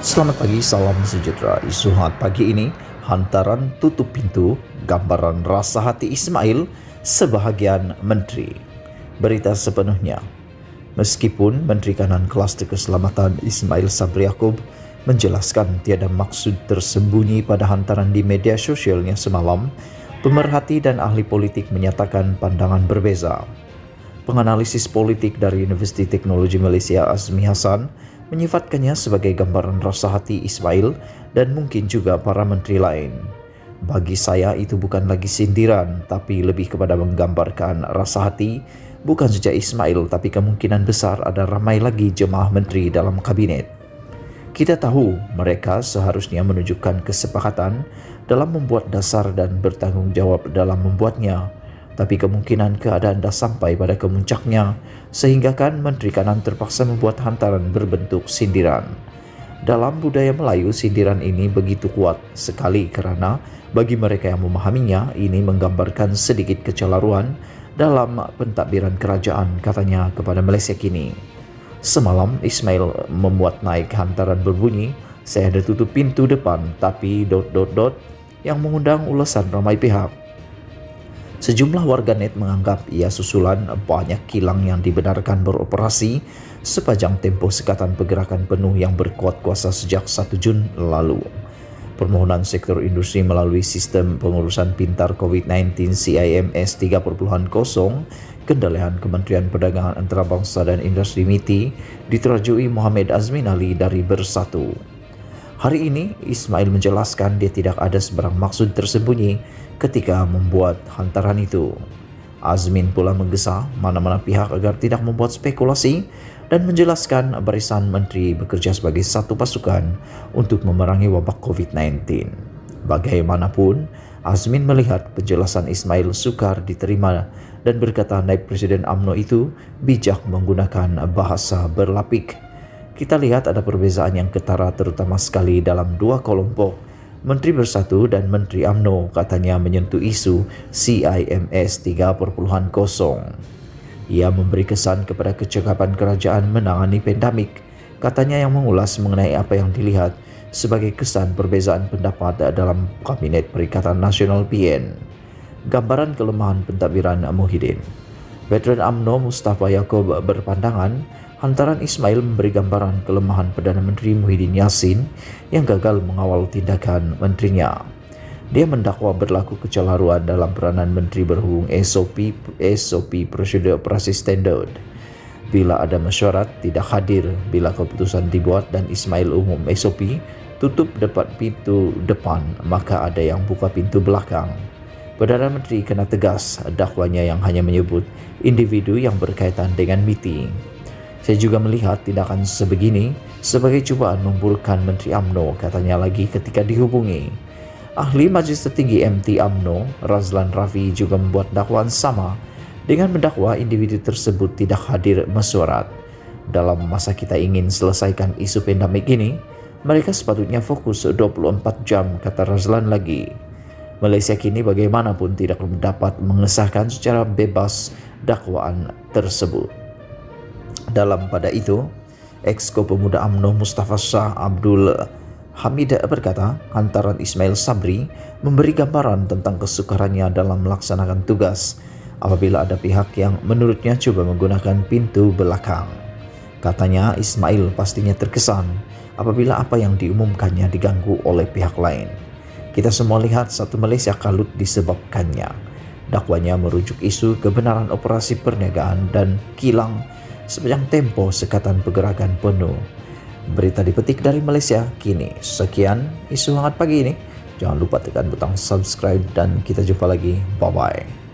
Selamat pagi, salam sejahtera. Isu hangat pagi ini, hantaran tutup pintu, gambaran rasa hati Ismail sebahagian menteri. Berita sepenuhnya. Meskipun Menteri Kanan Kluster Keselamatan Ismail Sabri Yaakob menjelaskan tiada maksud tersembunyi pada hantaran di media sosialnya semalam, pemerhati dan ahli politik menyatakan pandangan berbeza. Penganalisis politik dari Universiti Teknologi Malaysia Azmi Hassan menyifatkannya sebagai gambaran rasa hati Ismail dan mungkin juga para menteri lain. Bagi saya itu bukan lagi sindiran, tapi lebih kepada menggambarkan rasa hati bukan saja Ismail, tapi kemungkinan besar ada ramai lagi jemaah menteri dalam kabinet. Kita tahu mereka seharusnya menunjukkan kesepakatan dalam membuat dasar dan bertanggungjawab dalam membuatnya. Tapi kemungkinan keadaan dah sampai pada kemuncaknya sehingga kan Menteri Kanan terpaksa membuat hantaran berbentuk sindiran. Dalam budaya Melayu, sindiran ini begitu kuat sekali kerana bagi mereka yang memahaminya, ini menggambarkan sedikit kecelaruan dalam pentadbiran kerajaan, katanya kepada Malaysia Kini. Semalam, Ismail membuat naik hantaran berbunyi, "Saya ada tutup pintu depan, tapi ... yang mengundang ulasan ramai pihak. Sejumlah warganet menganggap ia susulan banyak kilang yang dibenarkan beroperasi sepanjang tempoh sekatan pergerakan penuh yang berkuat kuasa sejak 1 Jun lalu. Permohonan sektor industri melalui sistem pengurusan pintar COVID-19 CIMS 3.0, kendalian Kementerian Perdagangan Antarabangsa dan Industri MITI diterajui Muhammad Azmin Ali dari Bersatu. Hari ini, Ismail menjelaskan dia tidak ada sebarang maksud tersembunyi ketika membuat hantaran itu. Azmin pula menggesa mana-mana pihak agar tidak membuat spekulasi dan menjelaskan barisan menteri bekerja sebagai satu pasukan untuk memerangi wabak COVID-19. Bagaimanapun, Azmin melihat penjelasan Ismail sukar diterima dan berkata Naib Presiden UMNO itu bijak menggunakan bahasa berlapik. Kita lihat ada perbezaan yang ketara terutama sekali dalam dua kelompok, Menteri Bersatu dan Menteri UMNO, katanya menyentuh isu CIMS 3.0. Ia memberi kesan kepada kecekapan kerajaan menangani pandemik, katanya yang mengulas mengenai apa yang dilihat sebagai kesan perbezaan pendapat dalam Kabinet Perikatan Nasional PN. Gambaran kelemahan pentadbiran Muhyiddin. Veteran UMNO Mustafa Yaakob berpandangan hantaran Ismail memberi gambaran kelemahan Perdana Menteri Muhyiddin Yassin yang gagal mengawal tindakan menterinya. Dia mendakwa berlaku kecelaruan dalam peranan menteri berhubung SOP prosedur operasi standard. Bila ada mesyuarat, tidak hadir bila keputusan dibuat dan Ismail umum SOP tutup depan pintu depan, maka ada yang buka pintu belakang. Perdana Menteri kena tegas dakwanya yang hanya menyebut individu yang berkaitan dengan MITI. Saya juga melihat tindakan sebegini sebagai cubaan memburukkan Menteri UMNO, katanya lagi ketika dihubungi. Ahli Majlis Tertinggi MT UMNO, Razlan Rafi juga membuat dakwaan sama dengan mendakwa individu tersebut tidak hadir mesyuarat. Dalam masa kita ingin selesaikan isu pandemik ini, mereka sepatutnya fokus 24 jam, kata Razlan lagi. Malaysia kini bagaimanapun tidak dapat mengesahkan secara bebas dakwaan tersebut. Dalam pada itu, Exco Pemuda UMNO Mustafa Shah Abdul Hamid berkata, hantaran Ismail Sabri memberi gambaran tentang kesukarannya dalam melaksanakan tugas apabila ada pihak yang menurutnya cuba menggunakan pintu belakang. Katanya Ismail pastinya terkesan apabila apa yang diumumkannya diganggu oleh pihak lain. Kita semua lihat satu Malaysia kalut disebabkannya. Dakwanya merujuk isu kebenaran operasi perniagaan dan kilang sepanjang tempoh sekatan pergerakan penuh. Berita dipetik dari Malaysia Kini. Sekian isu hangat pagi ini. Jangan lupa tekan butang subscribe dan kita jumpa lagi. Bye-bye.